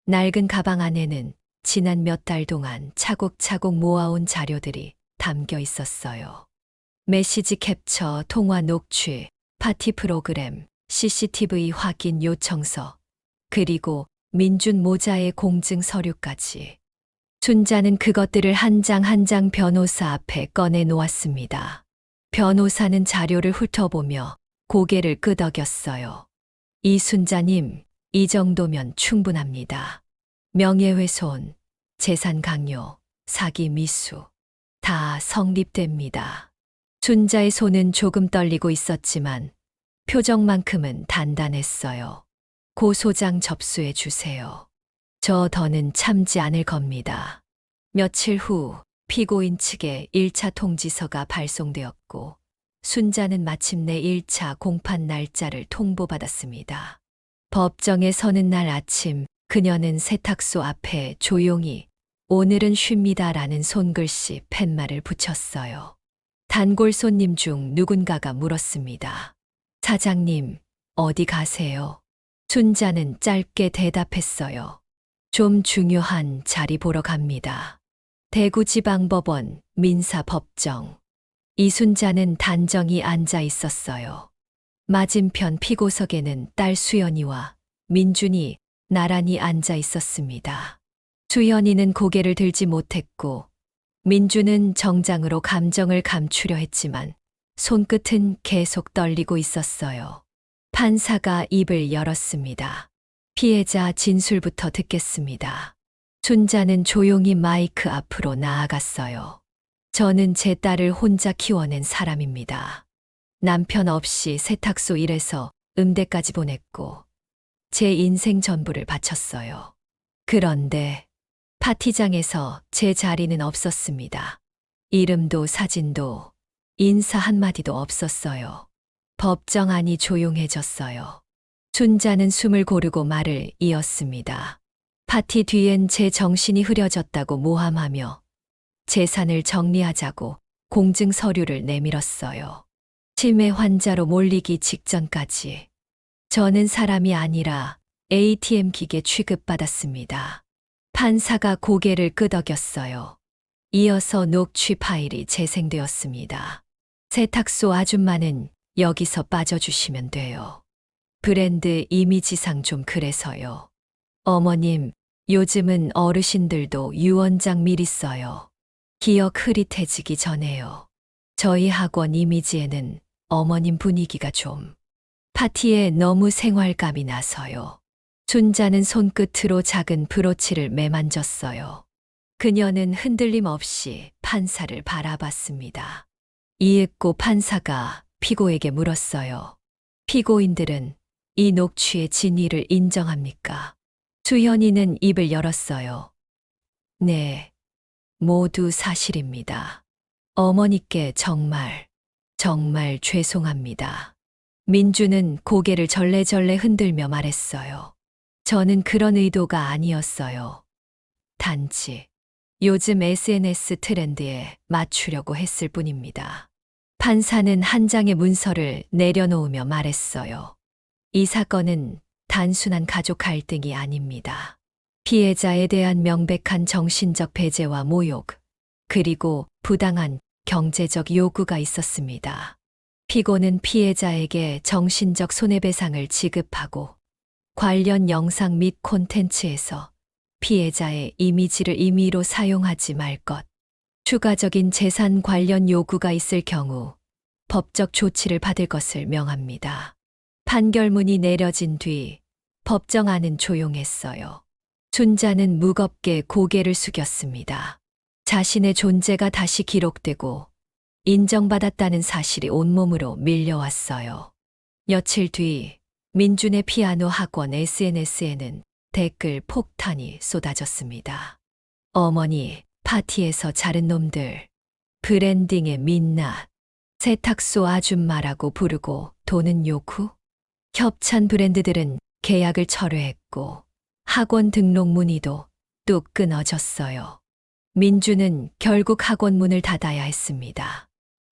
낡은 가방 안에는 지난 몇 달 동안 차곡차곡 모아온 자료들이 담겨 있었어요. 메시지 캡처, 통화 녹취, 파티 프로그램, CCTV 확인 요청서, 그리고 민준 모자의 공증 서류까지. 순자는 그것들을 한 장 한 장 변호사 앞에 꺼내 놓았습니다. 변호사는 자료를 훑어보며 고개를 끄덕였어요. 이순자님, 이 정도면 충분합니다. 명예훼손, 재산 강요, 사기 미수 다 성립됩니다. 순자의 손은 조금 떨리고 있었지만 표정만큼은 단단했어요. 고소장 접수해 주세요. 저 더는 참지 않을 겁니다. 며칠 후 피고인 측에 1차 통지서가 발송되었고 순자는 마침내 1차 공판 날짜를 통보받았습니다. 법정에 서는 날 아침 그녀는 세탁소 앞에 조용히 오늘은 쉽니다라는 손글씨 팻말을 붙였어요. 단골 손님 중 누군가가 물었습니다. 사장님, 어디 가세요? 순자는 짧게 대답했어요. 좀 중요한 자리 보러 갑니다. 대구지방법원 민사법정. 이순자는 단정히 앉아 있었어요. 맞은편 피고석에는 딸 수연이와 민준이 나란히 앉아 있었습니다. 수연이는 고개를 들지 못했고 민준은 정장으로 감정을 감추려 했지만 손끝은 계속 떨리고 있었어요. 판사가 입을 열었습니다. 피해자 진술부터 듣겠습니다. 순자는 조용히 마이크 앞으로 나아갔어요. 저는 제 딸을 혼자 키워낸 사람입니다. 남편 없이 세탁소 일에서 음대까지 보냈고 제 인생 전부를 바쳤어요. 그런데 파티장에서 제 자리는 없었습니다. 이름도 사진도 인사 한마디도 없었어요. 법정 안이 조용해졌어요. 순자는 숨을 고르고 말을 이었습니다. 파티 뒤엔 제 정신이 흐려졌다고 모함하며 재산을 정리하자고 공증 서류를 내밀었어요. 치매 환자로 몰리기 직전까지. 저는 사람이 아니라 ATM 기계 취급받았습니다. 판사가 고개를 끄덕였어요. 이어서 녹취 파일이 재생되었습니다. 세탁소 아줌마는 여기서 빠져주시면 돼요. 브랜드 이미지상 좀 그래서요. 어머님, 요즘은 어르신들도 유언장 미리 써요. 기억 흐릿해지기 전에요. 저희 학원 이미지에는 어머님 분위기가 좀 파티에 너무 생활감이 나서요. 순자는 손끝으로 작은 브로치를 매만졌어요. 그녀는 흔들림 없이 판사를 바라봤습니다. 이윽고 판사가 피고에게 물었어요. 피고인들은 이 녹취의 진위를 인정합니까? 수현이는 입을 열었어요. 네, 모두 사실입니다. 어머니께 정말 죄송합니다. 민주는 고개를 절레절레 흔들며 말했어요. 저는 그런 의도가 아니었어요. 단지 요즘 SNS 트렌드에 맞추려고 했을 뿐입니다. 판사는 한 장의 문서를 내려놓으며 말했어요. 이 사건은 단순한 가족 갈등이 아닙니다. 피해자에 대한 명백한 정신적 배제와 모욕, 그리고 부당한 경제적 요구가 있었습니다. 피고는 피해자에게 정신적 손해배상을 지급하고 관련 영상 및 콘텐츠에서 피해자의 이미지를 임의로 사용하지 말 것, 추가적인 재산 관련 요구가 있을 경우 법적 조치를 받을 것을 명합니다. 판결문이 내려진 뒤 법정 안은 조용했어요. 순자는 무겁게 고개를 숙였습니다. 자신의 존재가 다시 기록되고 인정받았다는 사실이 온몸으로 밀려왔어요. 며칠 뒤 민준의 피아노 학원 SNS에는 댓글 폭탄이 쏟아졌습니다. 어머니, 파티에서 자른 놈들, 브랜딩에 민낯, 세탁소 아줌마라고 부르고 돈은 요구? 협찬 브랜드들은 계약을 철회했고 학원 등록 문의도 뚝 끊어졌어요. 민주는 결국 학원 문을 닫아야 했습니다.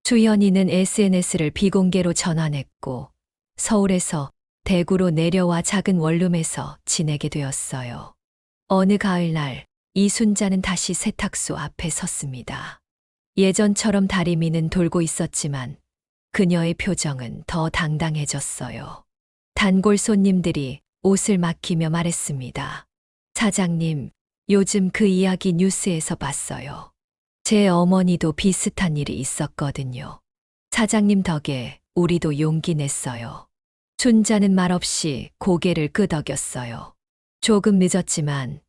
수연이는 SNS를 비공개로 전환했고 서울에서 대구로 내려와 작은 원룸에서 지내게 되었어요. 어느 가을날 이순자는 다시 세탁소 앞에 섰습니다. 예전처럼 다리미는 돌고 있었지만 그녀의 표정은 더 당당해졌어요. 단골 손님들이 옷을 맡기며 말했습니다. 사장님, 요즘 그 이야기 뉴스에서 봤어요. 제 어머니도 비슷한 일이 있었거든요. 사장님 덕에 우리도 용기 냈어요. 순자는 말없이 고개를 끄덕였어요. 조금 늦었지만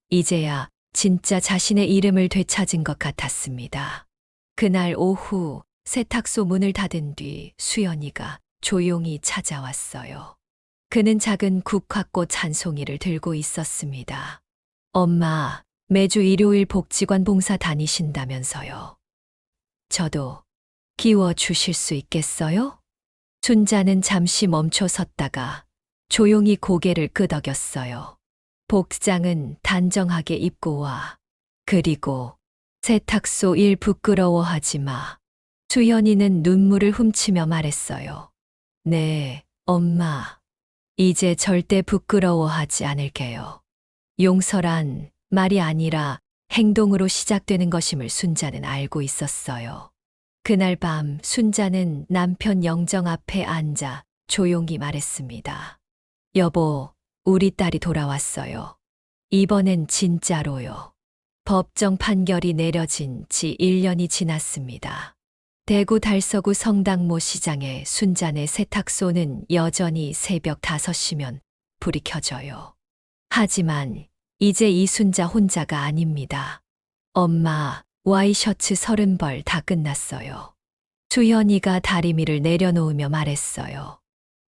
이제야 진짜 자신의 이름을 되찾은 것 같았습니다. 그날 오후 세탁소 문을 닫은 뒤 수연이가 조용히 찾아왔어요. 그는 작은 국화꽃 한 송이를 들고 있었습니다. 엄마, 매주 일요일 복지관 봉사 다니신다면서요. 저도 끼워주실 수 있겠어요? 순자는 잠시 멈춰 섰다가 조용히 고개를 끄덕였어요. 복장은 단정하게 입고 와. 그리고 세탁소 일 부끄러워하지 마. 수연이는 눈물을 훔치며 말했어요. 네, 엄마. 이제 절대 부끄러워하지 않을게요. 용서란 말이 아니라 행동으로 시작되는 것임을 순자는 알고 있었어요. 그날 밤 순자는 남편 영정 앞에 앉아 조용히 말했습니다. 여보, 우리 딸이 돌아왔어요. 이번엔 진짜로요. 법정 판결이 내려진 지 1년이 지났습니다. 대구 달서구 성당모 시장의 순자네 세탁소는 여전히 새벽 5시면 불이 켜져요. 하지만 이제 이순자 혼자가 아닙니다. 엄마, 와이셔츠 30벌 다 끝났어요. 수연이가 다리미를 내려놓으며 말했어요.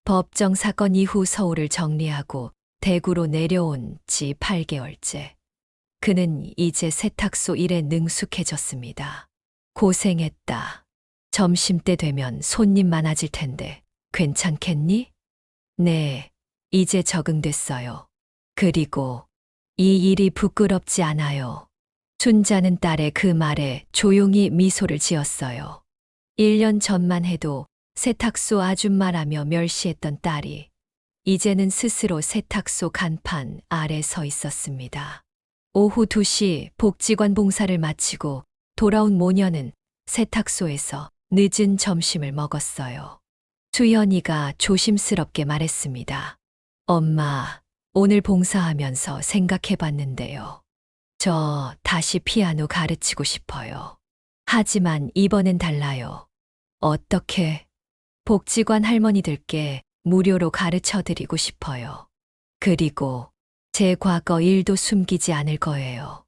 법정 사건 이후 서울을 정리하고 대구로 내려온 지 8개월째. 그는 이제 세탁소 일에 능숙해졌습니다. 고생했다. 점심때 되면 손님 많아질 텐데 괜찮겠니? 네, 이제 적응됐어요. 그리고 이 일이 부끄럽지 않아요. 순자는 딸의 그 말에 조용히 미소를 지었어요. 1년 전만 해도 세탁소 아줌마라며 멸시했던 딸이 이제는 스스로 세탁소 간판 아래 서 있었습니다. 오후 2시 복지관 봉사를 마치고 돌아온 모녀는 세탁소에서 늦은 점심을 먹었어요. 수연이가 조심스럽게 말했습니다. 엄마, 오늘 봉사하면서 생각해봤는데요. 저 다시 피아노 가르치고 싶어요. 하지만 이번엔 달라요. 어떻게? 복지관 할머니들께 무료로 가르쳐드리고 싶어요. 그리고 제 과거 일도 숨기지 않을 거예요.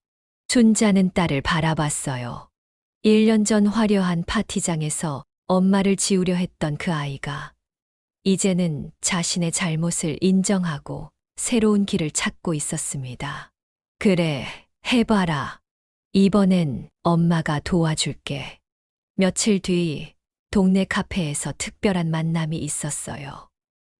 순자는 딸을 바라봤어요. 1년 전 화려한 파티장에서 엄마를 지우려 했던 그 아이가 이제는 자신의 잘못을 인정하고 새로운 길을 찾고 있었습니다. 그래, 해봐라. 이번엔 엄마가 도와줄게. 며칠 뒤 동네 카페에서 특별한 만남이 있었어요.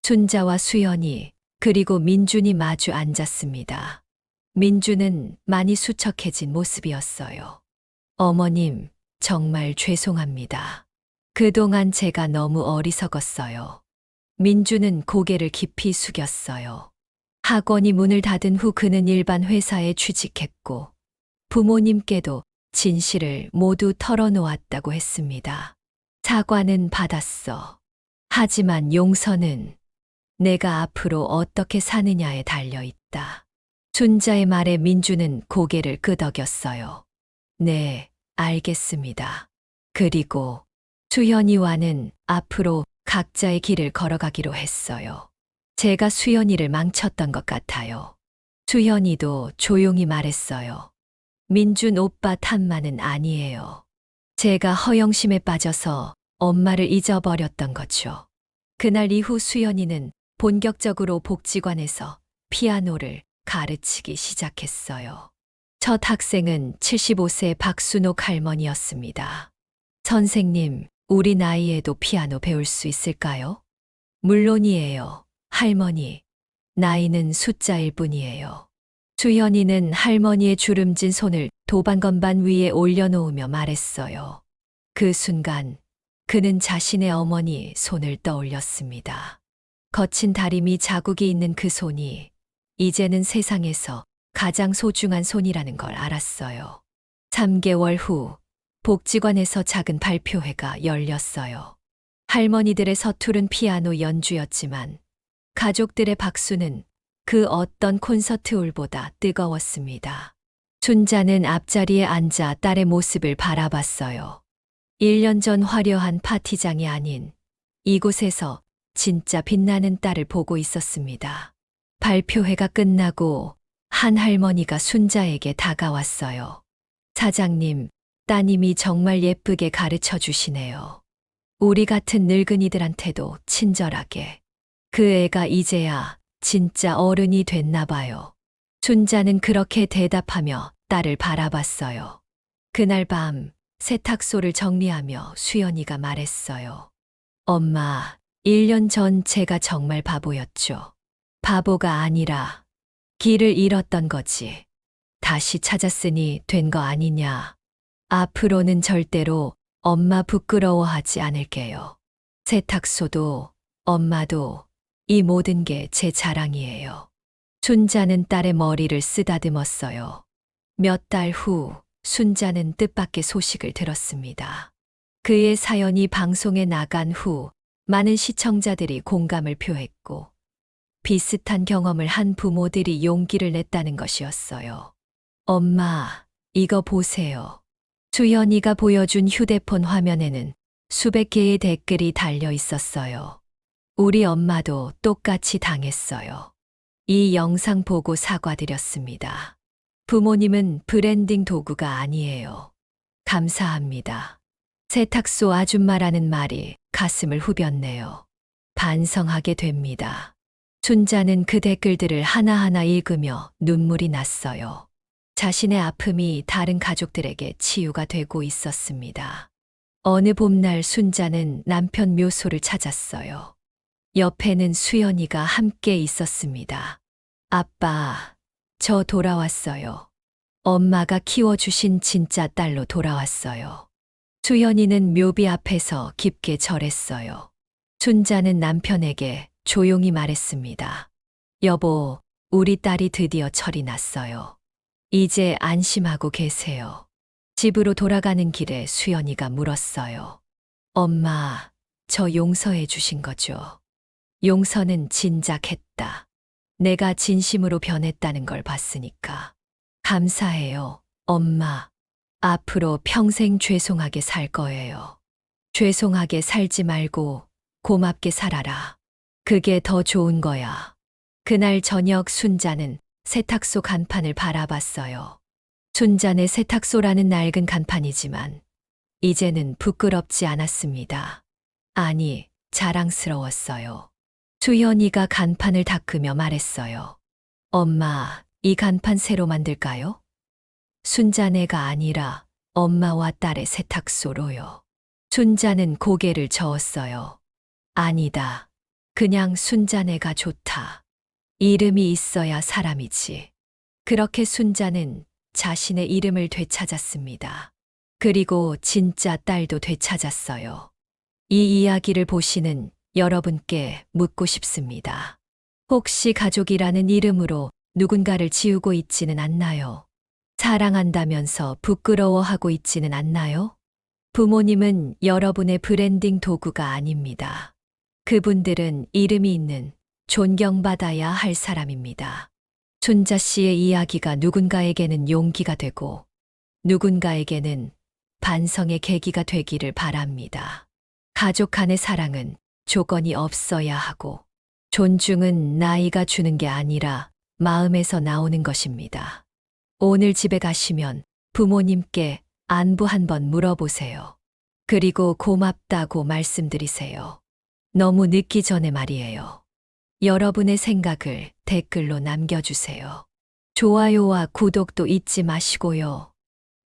순자와 수연이 그리고 민준이 마주 앉았습니다. 민준은 많이 수척해진 모습이었어요. 어머님, 정말 죄송합니다. 그동안 제가 너무 어리석었어요. 민준은 고개를 깊이 숙였어요. 학원이 문을 닫은 후 그는 일반 회사에 취직했고 부모님께도 진실을 모두 털어놓았다고 했습니다. 사과는 받았어. 하지만 용서는 내가 앞으로 어떻게 사느냐에 달려있다. 순자의 말에 민준은 고개를 끄덕였어요. 네, 알겠습니다. 그리고 수연이와는 앞으로 각자의 길을 걸어가기로 했어요. 제가 수연이를 망쳤던 것 같아요. 수연이도 조용히 말했어요. 민준 오빠 탓만은 아니에요. 제가 허영심에 빠져서 엄마를 잊어버렸던 거죠. 그날 이후 수연이는 본격적으로 복지관에서 피아노를 가르치기 시작했어요. 첫 학생은 75세 박순옥 할머니였습니다. 선생님, 우리 나이에도 피아노 배울 수 있을까요? 물론이에요, 할머니. 나이는 숫자일 뿐이에요. 수연이는 할머니의 주름진 손을 도반건반 위에 올려놓으며 말했어요. 그 순간 그는 자신의 어머니 손을 떠올렸습니다. 거친 다리미 자국이 있는 그 손이 이제는 세상에서 가장 소중한 손이라는 걸 알았어요. 3개월 후 복지관에서 작은 발표회가 열렸어요. 할머니들의 서투른 피아노 연주였지만 가족들의 박수는 그 어떤 콘서트홀보다 뜨거웠습니다. 순자는 앞자리에 앉아 딸의 모습을 바라봤어요. 1년 전 화려한 파티장이 아닌 이곳에서 진짜 빛나는 딸을 보고 있었습니다. 발표회가 끝나고 한 할머니가 순자에게 다가왔어요. 사장님, 따님이 정말 예쁘게 가르쳐 주시네요. 우리 같은 늙은이들한테도 친절하게. 그 애가 이제야 진짜 어른이 됐나 봐요. 순자는 그렇게 대답하며 딸을 바라봤어요. 그날 밤 세탁소를 정리하며 수연이가 말했어요. 엄마, 1년 전 제가 정말 바보였죠. 바보가 아니라 길을 잃었던 거지. 다시 찾았으니 된 거 아니냐. 앞으로는 절대로 엄마 부끄러워하지 않을게요. 세탁소도 엄마도 이 모든 게 제 자랑이에요. 순자는 딸의 머리를 쓰다듬었어요. 몇 달 후 순자는 뜻밖의 소식을 들었습니다. 그의 사연이 방송에 나간 후 많은 시청자들이 공감을 표했고 비슷한 경험을 한 부모들이 용기를 냈다는 것이었어요. 엄마, 이거 보세요. 수연이가 보여준 휴대폰 화면에는 수백 개의 댓글이 달려 있었어요. 우리 엄마도 똑같이 당했어요. 이 영상 보고 사과드렸습니다. 부모님은 브랜딩 도구가 아니에요. 감사합니다. 세탁소 아줌마라는 말이 가슴을 후볐네요. 반성하게 됩니다. 순자는 그 댓글들을 하나하나 읽으며 눈물이 났어요. 자신의 아픔이 다른 가족들에게 치유가 되고 있었습니다. 어느 봄날 순자는 남편 묘소를 찾았어요. 옆에는 수연이가 함께 있었습니다. 아빠, 저 돌아왔어요. 엄마가 키워주신 진짜 딸로 돌아왔어요. 수연이는 묘비 앞에서 깊게 절했어요. 순자는 남편에게 조용히 말했습니다. 여보, 우리 딸이 드디어 철이 났어요. 이제 안심하고 계세요. 집으로 돌아가는 길에 수연이가 물었어요. 엄마, 저 용서해 주신 거죠? 용서는 진작 했다. 내가 진심으로 변했다는 걸 봤으니까. 감사해요, 엄마. 앞으로 평생 죄송하게 살 거예요. 죄송하게 살지 말고 고맙게 살아라. 그게 더 좋은 거야. 그날 저녁 순자는 세탁소 간판을 바라봤어요. 순자네 세탁소라는 낡은 간판이지만 이제는 부끄럽지 않았습니다. 아니, 자랑스러웠어요. 수연이가 간판을 닦으며 말했어요. 엄마, 이 간판 새로 만들까요? 순자네가 아니라 엄마와 딸의 세탁소로요. 순자는 고개를 저었어요. 아니다. 그냥 순자네가 좋다. 이름이 있어야 사람이지. 그렇게 순자는 자신의 이름을 되찾았습니다. 그리고 진짜 딸도 되찾았어요. 이 이야기를 보시는 여러분께 묻고 싶습니다. 혹시 가족이라는 이름으로 누군가를 지우고 있지는 않나요? 사랑한다면서 부끄러워하고 있지는 않나요? 부모님은 여러분의 브랜딩 도구가 아닙니다. 그분들은 이름이 있는 존경받아야 할 사람입니다. 순자 씨의 이야기가 누군가에게는 용기가 되고 누군가에게는 반성의 계기가 되기를 바랍니다. 가족 간의 사랑은 조건이 없어야 하고 존중은 나이가 주는 게 아니라 마음에서 나오는 것입니다. 오늘 집에 가시면 부모님께 안부 한번 물어보세요. 그리고 고맙다고 말씀드리세요. 너무 늦기 전에 말이에요. 여러분의 생각을 댓글로 남겨주세요. 좋아요와 구독도 잊지 마시고요.